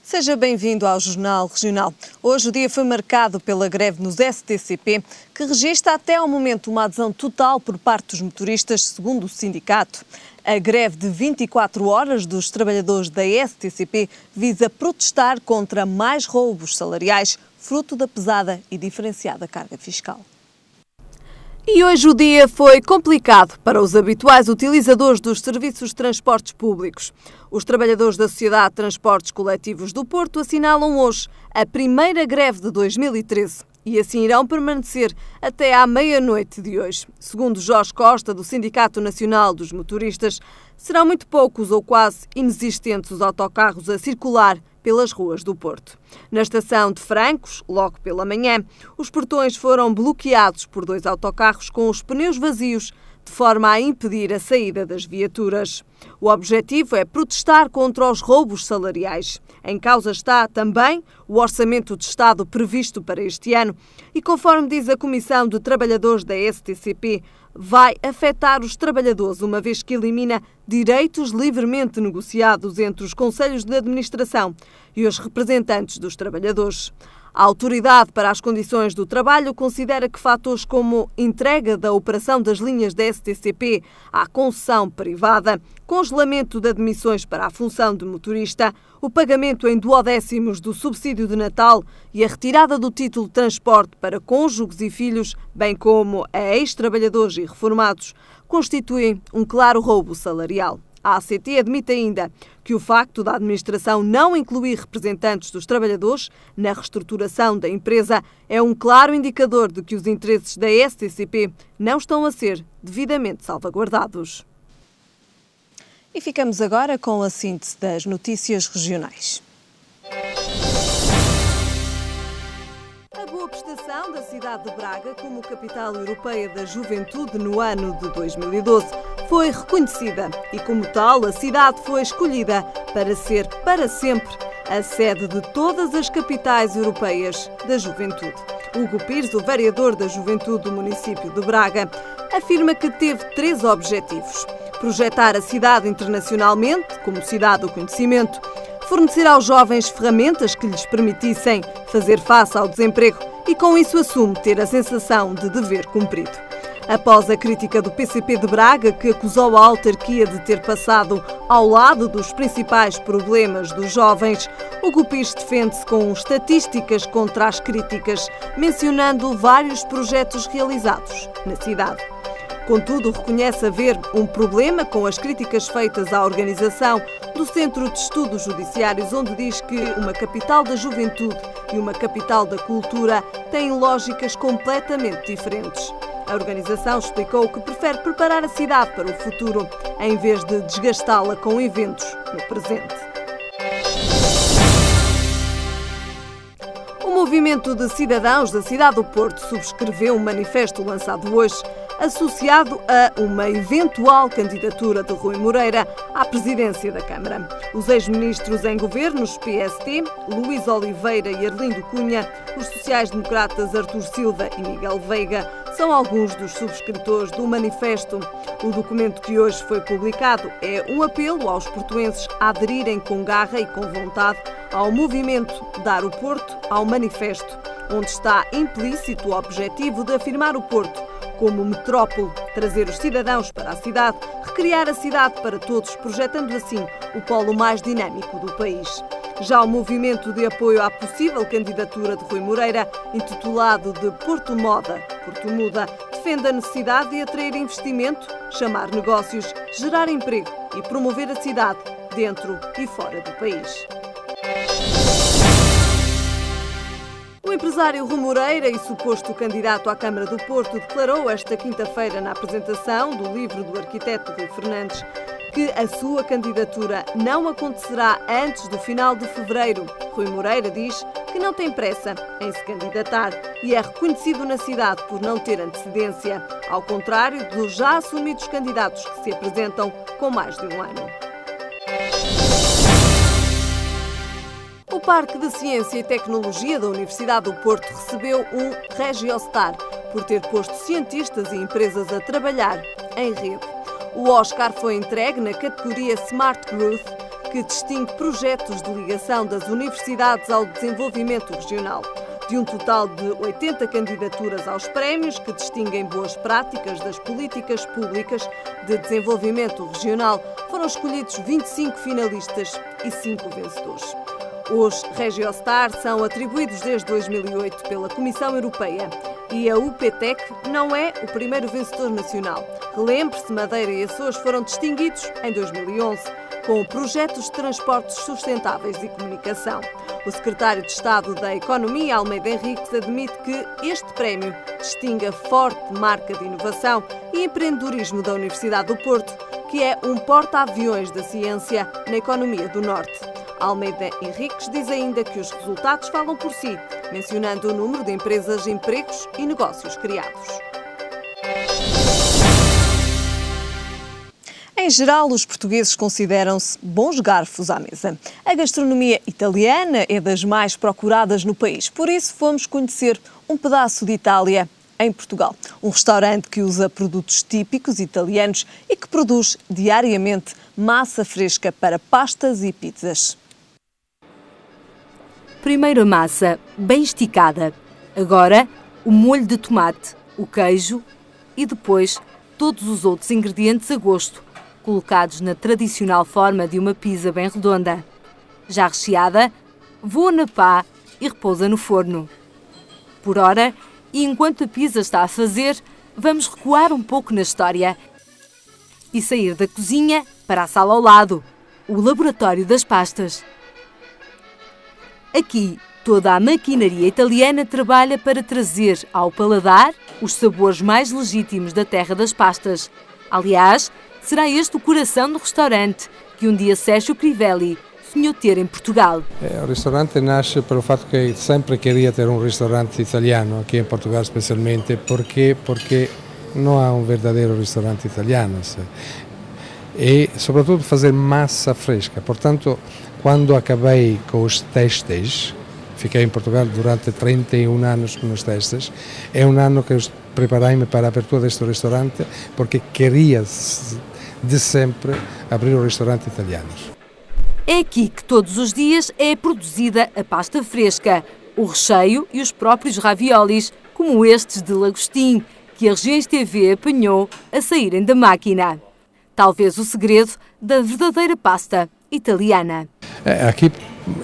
Seja bem-vindo ao Jornal Regional. Hoje o dia foi marcado pela greve nos STCP, que registra até ao momento uma adesão total por parte dos motoristas, segundo o sindicato. A greve de 24 horas dos trabalhadores da STCP visa protestar contra mais roubos salariais, fruto da pesada e diferenciada carga fiscal. E hoje o dia foi complicado para os habituais utilizadores dos serviços de transportes públicos. Os trabalhadores da Sociedade de Transportes Coletivos do Porto assinalam hoje a primeira greve de 2013 e assim irão permanecer até à meia-noite de hoje. Segundo Jorge Costa, do Sindicato Nacional dos Motoristas, serão muito poucos ou quase inexistentes os autocarros a circular pelas ruas do Porto. Na estação de Francos, logo pela manhã, os portões foram bloqueados por 2 autocarros com os pneus vazios, de forma a impedir a saída das viaturas. O objetivo é protestar contra os roubos salariais. Em causa está também o Orçamento de Estado previsto para este ano e, conforme diz a Comissão de Trabalhadores da STCP, vai afetar os trabalhadores, uma vez que elimina direitos livremente negociados entre os conselhos de administração e os representantes dos trabalhadores. A Autoridade para as Condições do Trabalho considera que fatores como entrega da operação das linhas da STCP à concessão privada, congelamento de admissões para a função de motorista, o pagamento em duodécimos do subsídio de Natal e a retirada do título de transporte para cônjuges e filhos, bem como a ex-trabalhadores e reformados, constituem um claro roubo salarial. A ACT admite ainda que o facto da administração não incluir representantes dos trabalhadores na reestruturação da empresa é um claro indicador de que os interesses da STCP não estão a ser devidamente salvaguardados. E ficamos agora com a síntese das notícias regionais. A boa prestação da cidade de Braga como capital europeia da juventude no ano de 2012 foi reconhecida e, como tal, a cidade foi escolhida para ser, para sempre, a sede de todas as capitais europeias da juventude. Hugo Pires, o vereador da Juventude do município de Braga, afirma que teve 3 objetivos: projetar a cidade internacionalmente, como cidade do conhecimento, fornecer aos jovens ferramentas que lhes permitissem fazer face ao desemprego e, com isso, assume ter a sensação de dever cumprido. Após a crítica do PCP de Braga, que acusou a autarquia de ter passado ao lado dos principais problemas dos jovens, Hugo Pires defende-se com estatísticas contra as críticas, mencionando vários projetos realizados na cidade. Contudo, reconhece haver um problema com as críticas feitas à organização do Centro de Estudos Judiciários, onde diz que uma capital da juventude e uma capital da cultura têm lógicas completamente diferentes. A organização explicou que prefere preparar a cidade para o futuro, em vez de desgastá-la com eventos no presente. O movimento de cidadãos da cidade do Porto subscreveu um manifesto lançado hoje, associado a uma eventual candidatura de Rui Moreira à presidência da Câmara. Os ex-ministros em governos PST, Luís Oliveira e Arlindo Cunha, os sociais-democratas Artur Silva e Miguel Veiga, são alguns dos subscritores do manifesto. O documento que hoje foi publicado é um apelo aos portuenses a aderirem com garra e com vontade ao movimento Dar o Porto ao Manifesto, onde está implícito o objetivo de afirmar o Porto como metrópole, trazer os cidadãos para a cidade, recriar a cidade para todos, projetando assim o polo mais dinâmico do país. Já o movimento de apoio à possível candidatura de Rui Moreira, intitulado de Porto Moda, Porto Muda, defende a necessidade de atrair investimento, chamar negócios, gerar emprego e promover a cidade dentro e fora do país. O empresário Rui Moreira e suposto candidato à Câmara do Porto declarou esta quinta-feira na apresentação do livro do arquiteto Rui Fernandes que a sua candidatura não acontecerá antes do final de fevereiro. Rui Moreira diz que não tem pressa em se candidatar e é reconhecido na cidade por não ter antecedência, ao contrário dos já assumidos candidatos que se apresentam com mais de um ano. O Parque de Ciência e Tecnologia da Universidade do Porto recebeu um Regiostar por ter posto cientistas e empresas a trabalhar em rede. O Oscar foi entregue na categoria Smart Growth que distingue projetos de ligação das universidades ao desenvolvimento regional. De um total de 80 candidaturas aos prémios, que distinguem boas práticas das políticas públicas de desenvolvimento regional, foram escolhidos 25 finalistas e 5 vencedores. Os Regiostar são atribuídos desde 2008 pela Comissão Europeia e a UPTEC não é o primeiro vencedor nacional. Relembre-se, Madeira e Açores foram distinguidos em 2011 com projetos de transportes sustentáveis e comunicação. O secretário de Estado da Economia, Almeida Henriques, admite que este prémio distingue a forte marca de inovação e empreendedorismo da Universidade do Porto, que é um porta-aviões da ciência na economia do Norte. Almeida Henriques diz ainda que os resultados falam por si, mencionando o número de empresas, empregos e negócios criados. Em geral, os portugueses consideram-se bons garfos à mesa. A gastronomia italiana é das mais procuradas no país, por isso fomos conhecer um pedaço de Itália em Portugal. Um restaurante que usa produtos típicos italianos e que produz diariamente massa fresca para pastas e pizzas. Primeiro a massa, bem esticada. Agora o molho de tomate, o queijo e depois todos os outros ingredientes a gosto, colocados na tradicional forma de uma pizza bem redonda. Já recheada, voa na pá e repousa no forno. Por ora, e enquanto a pizza está a fazer, vamos recuar um pouco na história e sair da cozinha para a sala ao lado, o laboratório das pastas. Aqui, toda a maquinaria italiana trabalha para trazer ao paladar os sabores mais legítimos da terra das pastas. Aliás, será este o coração do restaurante que um dia Sérgio Crivelli sonhou ter em Portugal. O ristorante nasce pelo fatto che sempre queria ter un ristorante italiano, aqui em Portugal especialmente, porque não há um verdadeiro restaurante italiano. E sobretudo fazer massa fresca. Portanto, quando acabei com os testes, fiquei em Portugal durante 31 anos com os testes, é um ano que eu preparei-me para a abertura deste restaurante, porque queria de sempre abrir um restaurante italiano. É aqui que todos os dias é produzida a pasta fresca, o recheio e os próprios raviolis, como estes de Lagostim, que a Regiões TV apanhou a saírem da máquina. Talvez o segredo da verdadeira pasta italiana. Aqui,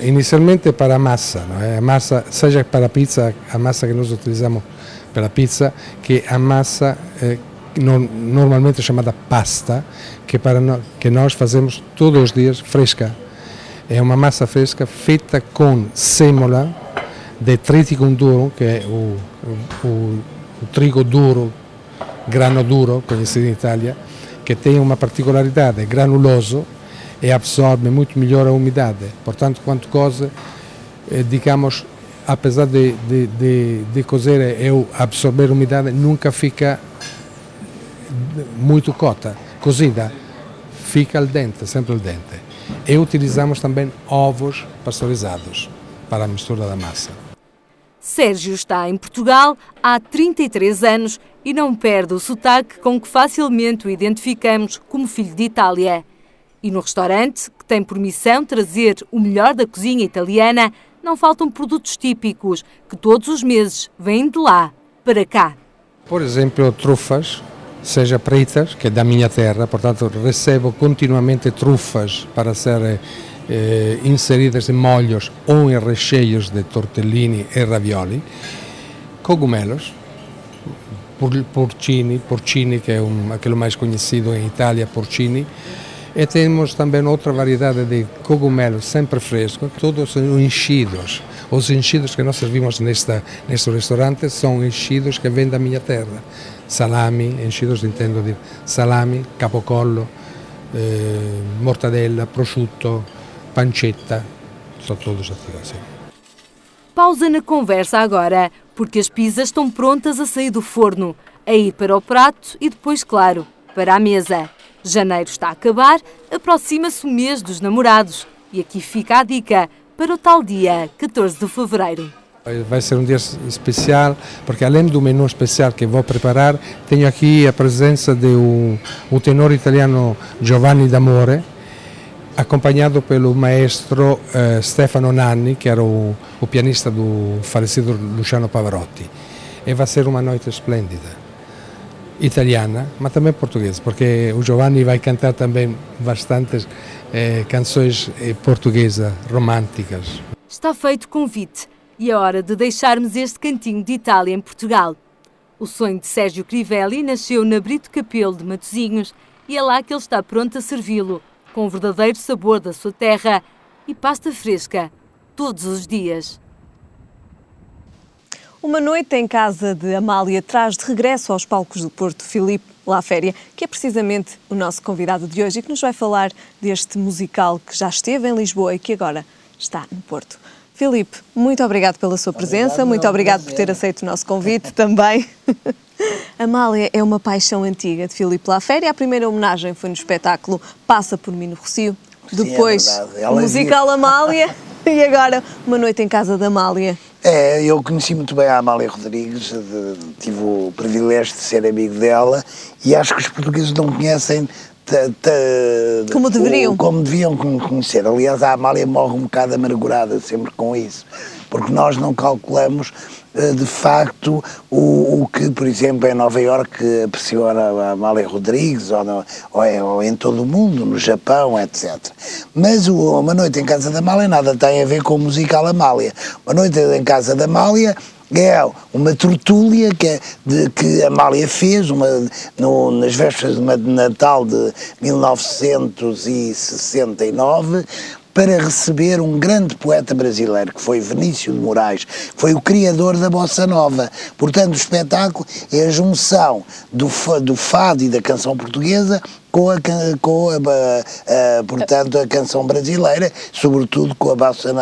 inicialmente para a massa, não é? A massa, seja para a pizza, a massa que nós utilizamos para a pizza, que a massa normalmente chamada pasta, que nós fazemos todos os dias fresca. É uma massa fresca feita com sêmola de triticum duro, que é o trigo duro, grano duro, conhecido em Itália, que tem uma particolaridade, é granuloso e absorve muito melhor a umidade. Portanto, quando coze, digamos, apesar de cozer e absorver a umidade, nunca fica muito cozida, fica al dente, sempre al dente. E utilizamos também ovos pasteurizados para a mistura da massa. Sérgio está em Portugal há 33 anos e não perde o sotaque com que facilmente o identificamos como filho de Itália. E no restaurante, que tem por missão trazer o melhor da cozinha italiana, não faltam produtos típicos que todos os meses vêm de lá para cá. Por exemplo, trufas, seja pretas, que é da minha terra, portanto recebo continuamente trufas para ser inseridas em molhos ou em recheios de tortellini e ravioli, cogumelos, porcini, que é aquele mais conhecido em Itália, porcini, e temos também outra variedade de cogumelos sempre frescos, todos são enchidos. Os enchidos que nós servimos neste restaurante são enchidos que vêm da minha terra. Salami, enchidos intendo dire salami, capocollo, mortadella, prosciutto, pancetta, são todos assim. Pausa na conversa agora, porque as pizzas estão prontas a sair do forno, a ir para o prato e depois, claro, para a mesa. Janeiro está a acabar, aproxima-se o mês dos namorados e aqui fica a dica para o tal dia 14 de fevereiro. Vai ser um dia especial, porque além do menu especial que vou preparar, tenho aqui a presença de um tenor italiano Giovanni D'Amore, acompanhado pelo maestro Stefano Nanni, que era o pianista do falecido Luciano Pavarotti. E vai ser uma noite esplêndida, italiana, mas também portuguesa, porque o Giovanni vai cantar também bastantes canções portuguesas, românticas. Está feito convite e é hora de deixarmos este cantinho de Itália em Portugal. O sonho de Sérgio Crivelli nasceu na Brito Capelo de Matosinhos e é lá que ele está pronto a servi-lo, com o verdadeiro sabor da sua terra e pasta fresca, todos os dias. Uma noite em casa de Amália traz de regresso aos palcos do Porto Filipe Laféria, que é precisamente o nosso convidado de hoje e que nos vai falar deste musical que já esteve em Lisboa e que agora está no Porto. Filipe, muito obrigado pela sua presença, muito obrigado por ter aceito o nosso convite também. Amália é uma paixão antiga de Filipe Laféria. A primeira homenagem foi no espetáculo Passa por mim no Rossio, depois o musical Amália e agora uma noite em casa da Amália. Eu conheci muito bem a Amália Rodrigues, tive o privilégio de ser amigo dela e acho que os portugueses não conhecem como deveriam. Como deviam conhecer. Aliás, a Amália morre um bocado amargurada sempre com isso, porque nós não calculamos de facto o que, por exemplo, em Nova Iorque apreciou a Amália Rodrigues, ou em todo o mundo, no Japão, etc. Mas Uma Noite em Casa da Amália nada tem a ver com o musical Amália. Uma Noite em Casa da Amália é uma tertúlia que a Amália fez nas vésperas de Natal de 1969, para receber um grande poeta brasileiro, que foi Vinícius de Moraes, que foi o criador da Bossa Nova. Portanto, o espetáculo é a junção do fado e da canção portuguesa portanto, a canção brasileira, sobretudo com a Bossa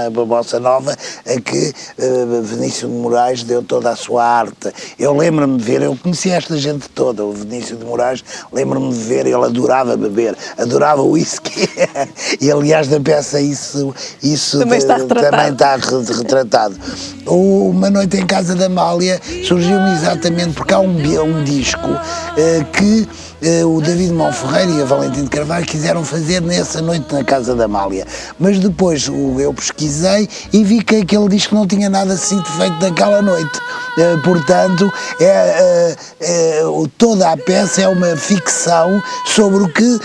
Nova, a que Vinícius de Moraes deu toda a sua arte. Eu lembro-me de ver, eu conheci esta gente toda, o Vinícius de Moraes, lembro-me de ver, ele adorava beber, adorava whisky, e aliás na peça isso também está retratado. Uma Noite em Casa da Amália surgiu-me exatamente porque há um disco que o David Mão Ferreira e a Valentim de Carvalho quiseram fazer nessa noite na Casa da Amália, mas depois eu pesquisei e vi que aquele disco não tinha nada sido feito naquela noite. Portanto, toda a peça é uma ficção sobre o que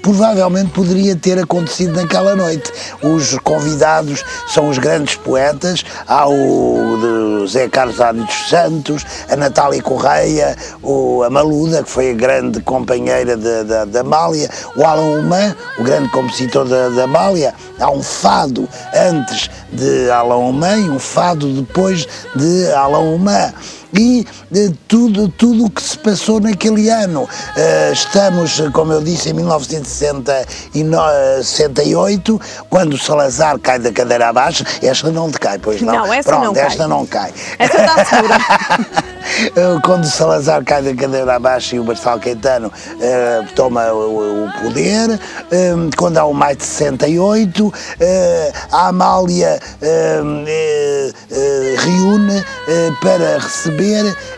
provavelmente poderia ter acontecido naquela noite. Os convidados são os grandes poetas, há o Zé Carlos Ari dos Santos, a Natália Correia, a Maluda, que foi a grande companheira da Amália, o Alain Humã, o grande compositor da Amália. Há um fado antes de Alain Humã e um fado depois de Alain Humã. E tudo o que se passou naquele ano. Estamos, como eu disse, em 1968, quando o Salazar cai da cadeira abaixo. Esta não te cai, pois não? Não, essa Pronto, não cai. Esta não cai. Essa está segura. Quando o Salazar cai da cadeira abaixo e o Marçal Caetano toma o poder, quando há o maio de 68, a Amália reúne para receber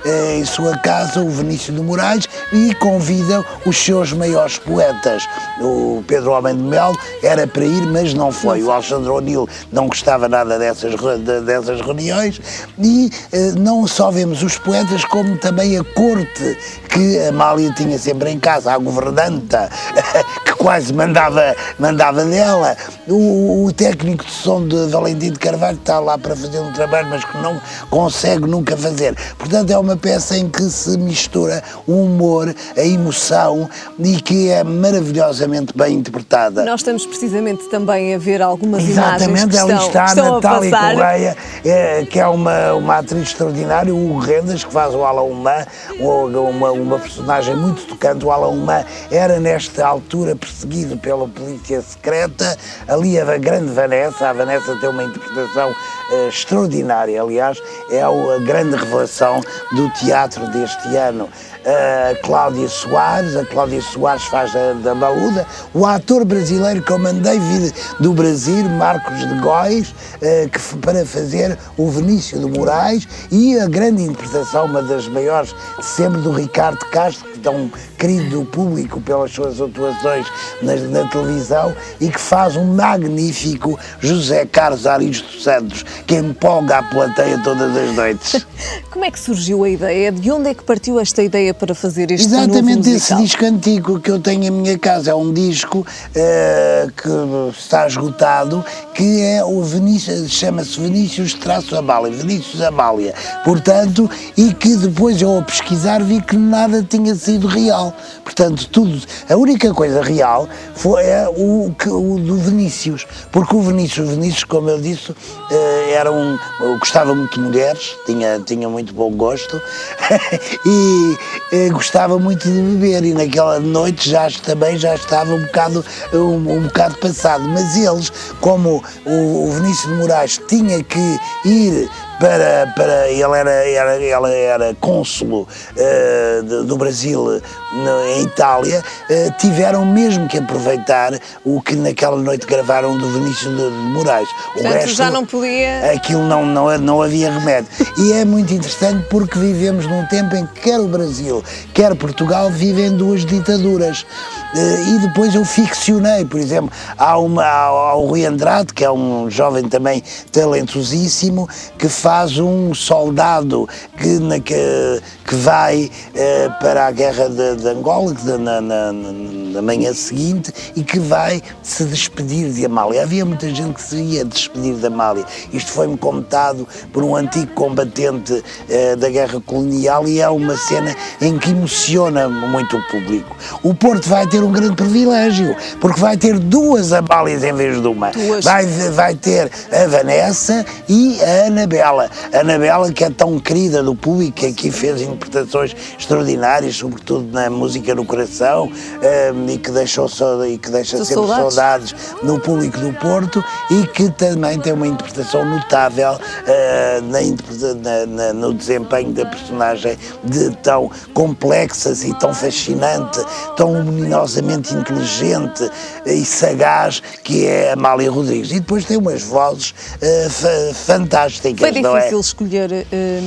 em sua casa o Vinícius de Moraes e convida os seus maiores poetas. O Pedro Homem de Melo era para ir, mas não foi. O Alexandre O'Neill não gostava nada dessas reuniões e não só vemos os poetas como também a corte que a Amália tinha sempre em casa, a governanta que quase mandava dela. O técnico de som de Valentim de Carvalho está lá para fazer um trabalho, mas que não consegue nunca fazer. Portanto, é uma peça em que se mistura o humor, a emoção e que é maravilhosamente bem interpretada. Nós estamos precisamente também a ver algumas imagens Exatamente, que ali está a Natália Correia, que é uma atriz extraordinária, o Hugo Rendas, que faz o Alain Humã, uma personagem muito tocante. O Alain Humã era nesta altura perseguido pela polícia secreta. Ali a grande Vanessa, a Vanessa tem uma interpretação extraordinária, aliás, é a grande revelação do teatro deste ano. A Cláudia Soares faz da Maluda, o ator brasileiro que eu mandei vir do Brasil, Marcos de Góis, para fazer o Vinícius de Moraes, e a grande interpretação, uma das maiores sempre, do Ricardo Castro, que tão querido do público pelas suas atuações na televisão e que faz um magnífico José Carlos Aristo Santos, que empolga a plateia todas as noites. Como é que surgiu a ideia? De onde é que partiu esta ideia para fazer este novo musical? Exatamente esse disco antigo que eu tenho em minha casa. É um disco que está esgotado, que é o Vinícius, chama-se Vinícius-Amália, Vinícius Amália, portanto, e que depois eu, ao pesquisar, vi que nada tinha sido real. Portanto, tudo, a única coisa real foi o do Vinícius, porque o Vinícius, como eu disse, gostava muito de mulheres, tinha muito bom gosto e gostava muito de beber, e naquela noite também já estava um bocado passado, mas eles, como o Vinícius de Moraes tinha que ir ele era cônsulo do Brasil em Itália, tiveram mesmo que aproveitar o que naquela noite gravaram do Vinícius de Moraes. O resto já não podia... Aquilo não havia remédio. E é muito interessante porque vivemos num tempo em que quer o Brasil, quer Portugal vivem duas ditaduras. E depois eu ficcionei, por exemplo, há o Rui Andrade, que é um jovem também talentosíssimo, que faz um soldado que vai para a guerra de Angola na manhã seguinte e que vai se despedir de Amália. Havia muita gente que se ia despedir de Amália. Isto foi-me contado por um antigo combatente da guerra colonial e é uma cena em que emociona muito o público. O Porto vai ter um grande privilégio, porque vai ter duas Amálias em vez de uma. Vai ter a Vanessa e a Anabela. A Anabela, que é tão querida do público, que aqui fez interpretações extraordinárias, sobretudo na música no coração, e que deixa sempre saudades no público do Porto, e que também tem uma interpretação notável no desempenho da personagem tão complexa e tão fascinante, tão luminosamente inteligente e sagaz, que é Amália Rodrigues. E depois tem umas vozes fantásticas. Foi difícil escolher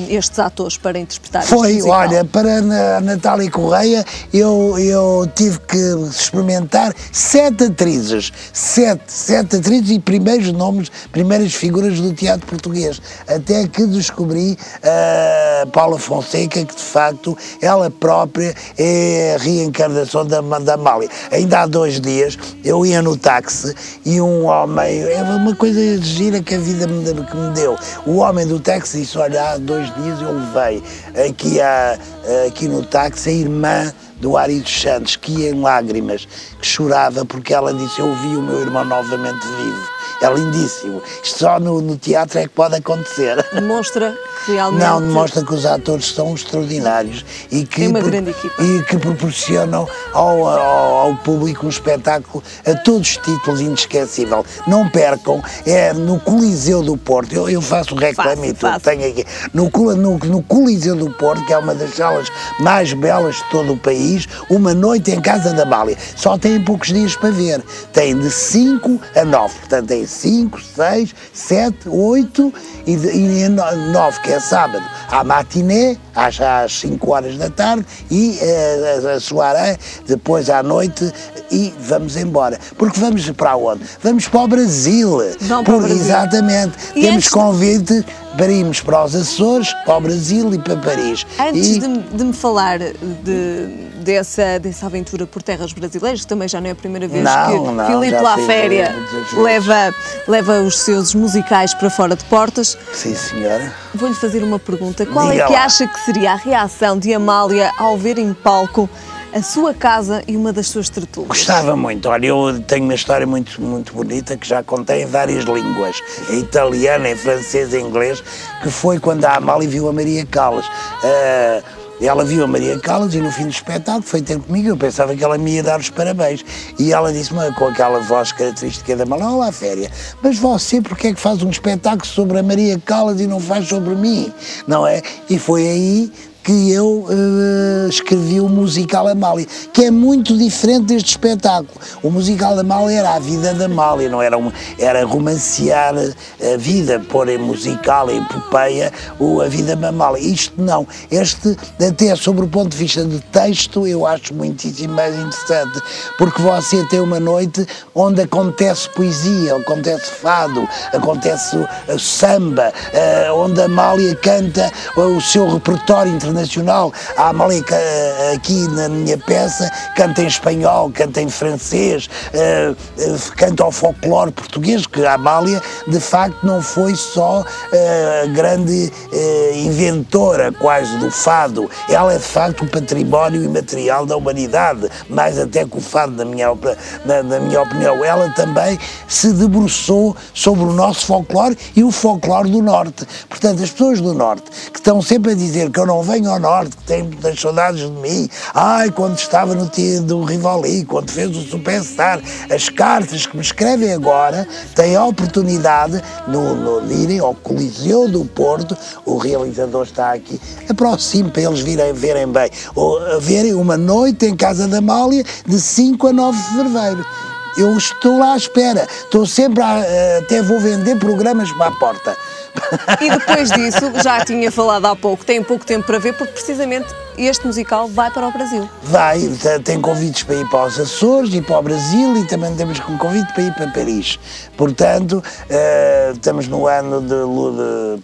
estes atores para interpretar este musical? Olha, para a Natália Correia eu tive que experimentar 7 atrizes, sete atrizes e primeiras figuras do teatro português, até que descobri a Paula Fonseca, que de facto ela própria é a reencarnação da Amália. Ainda há 2 dias eu ia no táxi e um homem, é uma coisa gira que a vida me deu, o homem do táxi disse: olha, há 2 dias eu levei aqui no táxi a irmã do Ari dos Santos, que ia em lágrimas, que chorava porque ela disse: eu vi o meu irmão novamente vivo. É lindíssimo. Isto só no teatro é que pode acontecer. Demonstra que realmente... Não, demonstra que os atores são extraordinários e que, uma grande equipa. E que proporcionam ao público um espetáculo a todos os títulos inesquecível. Não percam, é no Coliseu do Porto, eu faço o reclame e tudo, tenho aqui, no Coliseu do Porto, que é uma das salas mais belas de todo o país, Uma Noite em Casa da Amália. Só tem poucos dias para ver. Tem de 5 a 9, portanto tem 5, 6, 7, 8 e 9, que é sábado. Há matiné, às 5 horas da tarde, e a soirée depois à noite, e vamos embora. Porque vamos para onde? Vamos para o Brasil. Exatamente. Temos convite para irmos para os Açores, para o Brasil e para Paris. Antes de me falar dessa aventura por terras brasileiras, que também já não é a primeira vez que Filipe Laféria leva os seus musicais para fora de portas. Sim, senhora. Vou-lhe fazer uma pergunta. Qual é que acha que seria a reação de Amália ao ver em palco a sua casa e uma das suas tertúlias? Gostava muito. Olha, eu tenho uma história muito, muito bonita que já contei em várias línguas, em italiano, em francês, em inglês, que foi quando a Amália viu a Maria Callas. Ela viu a Maria Callas e no fim do espetáculo foi ter comigo, eu pensava que ela me ia dar os parabéns. E ela disse-me com aquela voz característica da Amália: olá, Féria, mas você porque é que faz um espetáculo sobre a Maria Callas e não faz sobre mim? Não é? E foi aí que eu escrevi o musical Amália, que é muito diferente deste espetáculo. O musical Amália era a vida da Amália, não era era romancear a vida, pôr em musical, em epopeia, a vida da Amália. Isto não. Este, até sobre o ponto de vista de texto, eu acho muitíssimo mais interessante, porque você tem uma noite onde acontece poesia, acontece fado, acontece samba, onde a Amália canta o seu repertório internacional. A Amália, aqui na minha peça, canta em espanhol, canta em francês, canta ao folclore português, que a Amália, de facto, não foi só a grande inventora quase do fado. Ela é, de facto, o património imaterial da humanidade, mais até que o fado, na minha opinião. Ela também se debruçou sobre o nosso folclore e o folclore do Norte. Portanto, as pessoas do Norte, que estão sempre a dizer que eu não venho ao Norte, que têm muitas saudades de mim, quando estava no dia do Rivoli, quando fez o Superstar, as cartas que me escrevem agora, têm a oportunidade de irem ao Coliseu do Porto, o realizador está aqui, aproxime para eles verem bem, verem uma noite em Casa da Amália de 5 a 9 de fevereiro. Eu estou lá à espera, estou sempre até vou vender programas para a porta. E depois disso, já tinha falado há pouco, tem pouco tempo para ver, porque precisamente este musical vai para o Brasil. Vai, tem convites para ir para os Açores e para o Brasil, e também temos um convite para ir para Paris. Portanto, estamos no ano de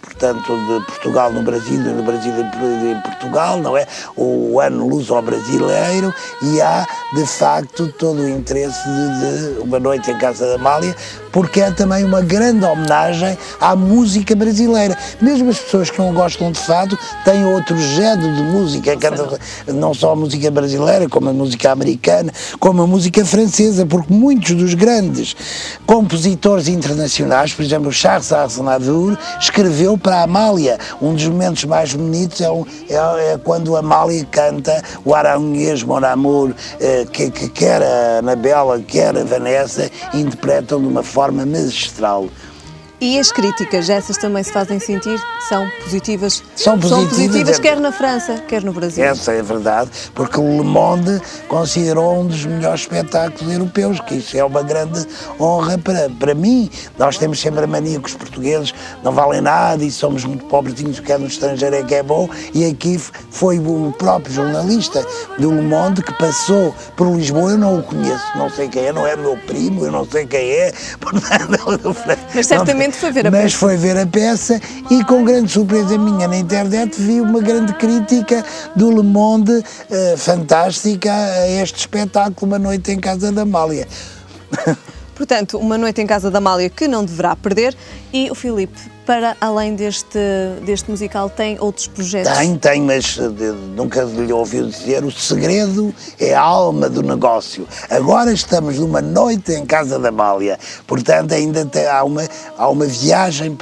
Portugal no Brasil e no Brasil em Portugal, não é? O ano luso-brasileiro, e há, de facto, todo o interesse de uma noite em Casa da Amália, porque é também uma grande homenagem à música brasileira. Mesmo as pessoas que não gostam de fado têm outro género de música, não só a música brasileira, como a música americana, como a música francesa, porque muitos dos grandes compositores internacionais, por exemplo, Charles Aznavour, escreveu para a Amália. Um dos momentos mais bonitos é quando a Amália canta o Aranhês Mon Amour, que quer a Anabela, quer a Vanessa interpretam de uma forma magistral. E as críticas, essas também se fazem sentir? São positivas? São positivas, quer na França, quer no Brasil. Essa é a verdade, porque o Le Monde considerou um dos melhores espetáculos europeus, que isso é uma grande honra para mim. Nós temos sempre a mania que os portugueses não valem nada e somos muito pobrezinhos, o que é no estrangeiro é que é bom, e aqui foi o próprio jornalista do Le Monde que passou por Lisboa. Eu não o conheço, não sei quem é, não é meu primo, eu não sei quem é, portanto, mas certamente foi ver a peça. Mas foi ver a peça e, com grande surpresa minha na internet, vi uma grande crítica do Le Monde fantástica a este espetáculo, Uma Noite em Casa da Amália. Portanto, Uma Noite em Casa da Amália que não deverá perder. E o Filipe, para além deste musical, tem outros projetos? Tem, mas nunca lhe ouviu dizer, o segredo é a alma do negócio. Agora estamos numa noite em Casa da Amália, portanto ainda há uma viagem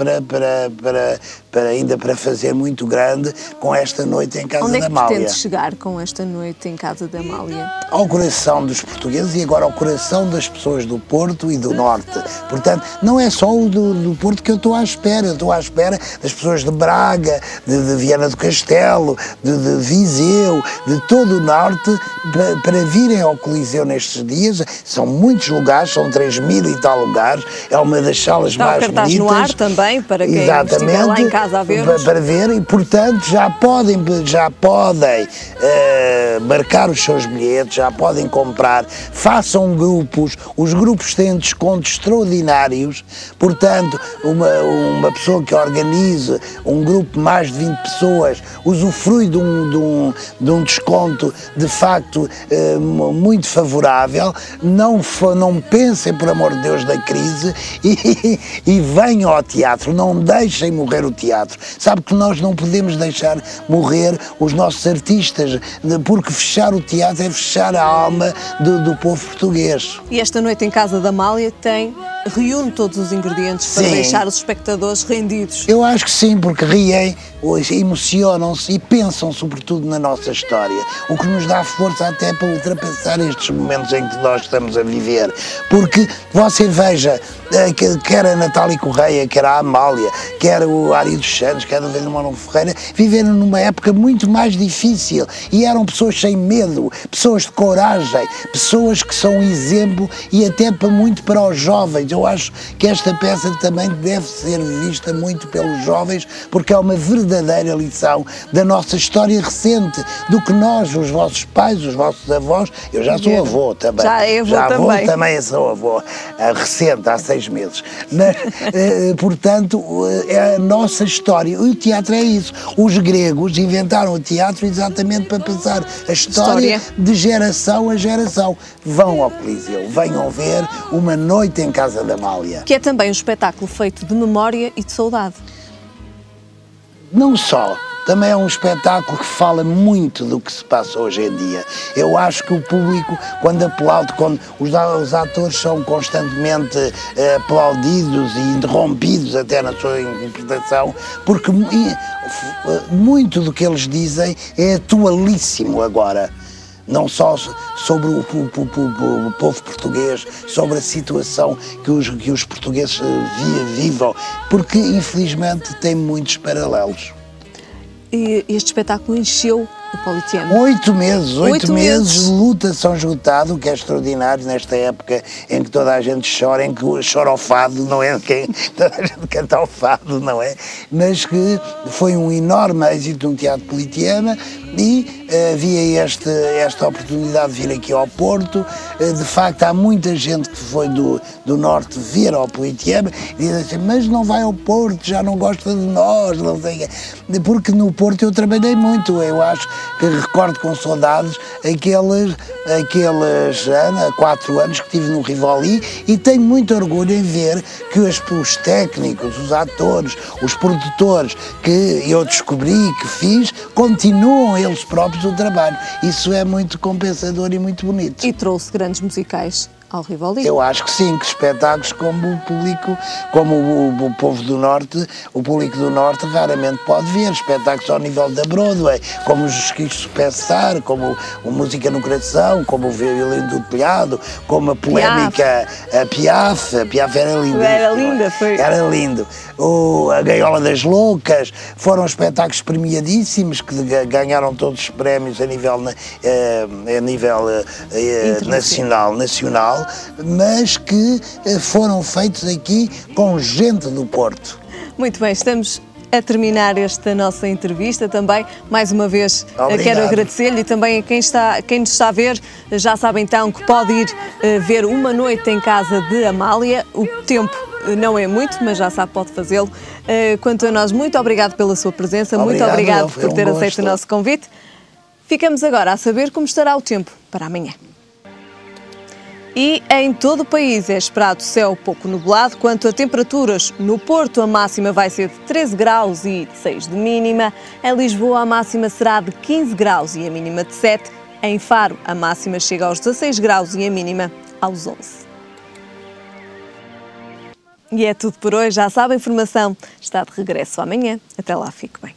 ainda para fazer muito grande com esta noite em Casa da Amália. Onde é que pretende chegar com esta noite em Casa da Amália? Ao coração dos portugueses e agora ao coração das pessoas do Porto e do Norte. Portanto, não é só o do Porto que eu estou à espera. Eu estou à espera das pessoas de Braga, de Viana do Castelo, de Viseu, de todo o Norte, para virem ao Coliseu nestes dias. São muitos lugares, são 3.000 e tal lugares, é uma das salas mais bonitas. Está o cartaz no ar também, para quem estiver lá em casa a ver. Para ver, e portanto já podem marcar os seus bilhetes, já podem comprar, façam grupos, os grupos têm descontos extraordinários, portanto uma pessoa que organize um grupo de mais de 20 pessoas usufrui de um desconto de facto muito favorável. Não pensem, por amor de Deus, da crise e venham ao teatro, não deixem morrer o teatro. Sabe que nós não podemos deixar morrer os nossos artistas, porque fechar o teatro é fechar a alma do povo português. E esta noite em Casa da Amália reúne todos os ingredientes para deixar os espectadores rendidos. Eu acho que sim, porque riem, emocionam-se e pensam sobretudo na nossa história, o que nos dá força até para ultrapassar estes momentos em que nós estamos a viver. Porque você veja, quer a Natália Correia, quer a Amália, quer o Ari dos Santos, quer o Manuel Ferreira, viveram numa época muito mais difícil e eram pessoas sem medo, pessoas de coragem, pessoas que são exemplo e até muito para os jovens. Eu acho que esta peça também deve ser vista muito pelos jovens, porque é uma verdadeira lição da nossa história recente, do que nós, os vossos pais, os vossos avós, eu já sou avô também. Já é avô também. Também sou avô, recente, há 6 meses. Mas, portanto, é a nossa história. E o teatro é isso. Os gregos inventaram o teatro exatamente para passar a história de geração a geração. Vão ao Coliseu, venham ver Uma Noite em Casa da Amália. Que é também um espetáculo feito de memória e de saudade. Não só. Também é um espetáculo que fala muito do que se passa hoje em dia. Eu acho que o público, quando aplaude, quando os atores são constantemente aplaudidos e interrompidos até na sua interpretação, porque muito do que eles dizem é atualíssimo agora. Não só sobre o povo português, sobre a situação que os portugueses vivam, porque infelizmente tem muitos paralelos. E este espetáculo encheu o Politeama. 8 meses, 8 meses de luta São Esgotado, o que é extraordinário nesta época em que toda a gente chora, em que chora o fado, não é? Toda a gente canta o fado, não é? Mas que foi um enorme êxito no Teatro Politeama e havia esta oportunidade de vir aqui ao Porto. De facto, há muita gente que foi do Norte vir ao Politeama e diz assim, mas não vai ao Porto, já não gosta de nós, não sei. Porque no Porto eu trabalhei muito, eu acho que recordo com saudades aqueles 4 anos que estive no Rivoli e tenho muito orgulho em ver que os técnicos, os atores, os produtores que eu descobri, que fiz, continuam eles próprios o trabalho. Isso é muito compensador e muito bonito. E trouxe grandes musicais ao Rivoli. Eu acho que sim, que espetáculos como o público, como o povo do Norte, o público do Norte raramente pode ver, espetáculos ao nível da Broadway, como os Esquichos Pensar, como o Música no Coração, como o Violino do Telhado, como a polémica Piaf era linda. Era linda, foi. Era lindo. A Gaiola das Loucas, foram espetáculos premiadíssimos que ganharam todos os prémios a nível nacional, mas que foram feitos aqui com gente do Porto. Muito bem, estamos a terminar esta nossa entrevista também. Mais uma vez quero agradecer-lhe e também a quem nos está a ver. Já sabe então que pode ir ver Uma Noite em Casa de Amália. O tempo não é muito, mas já sabe, pode fazê-lo. Quanto a nós, muito obrigado pela sua presença, muito obrigado por ter aceito o nosso convite. Ficamos agora a saber como estará o tempo para amanhã. E em todo o país é esperado céu pouco nublado. Quanto a temperaturas, no Porto a máxima vai ser de 13 graus e 6 de mínima. Em Lisboa a máxima será de 15 graus e a mínima de 7. Em Faro a máxima chega aos 16 graus e a mínima aos 11. E é tudo por hoje. Já sabe, a informação está de regresso amanhã. Até lá, fique bem.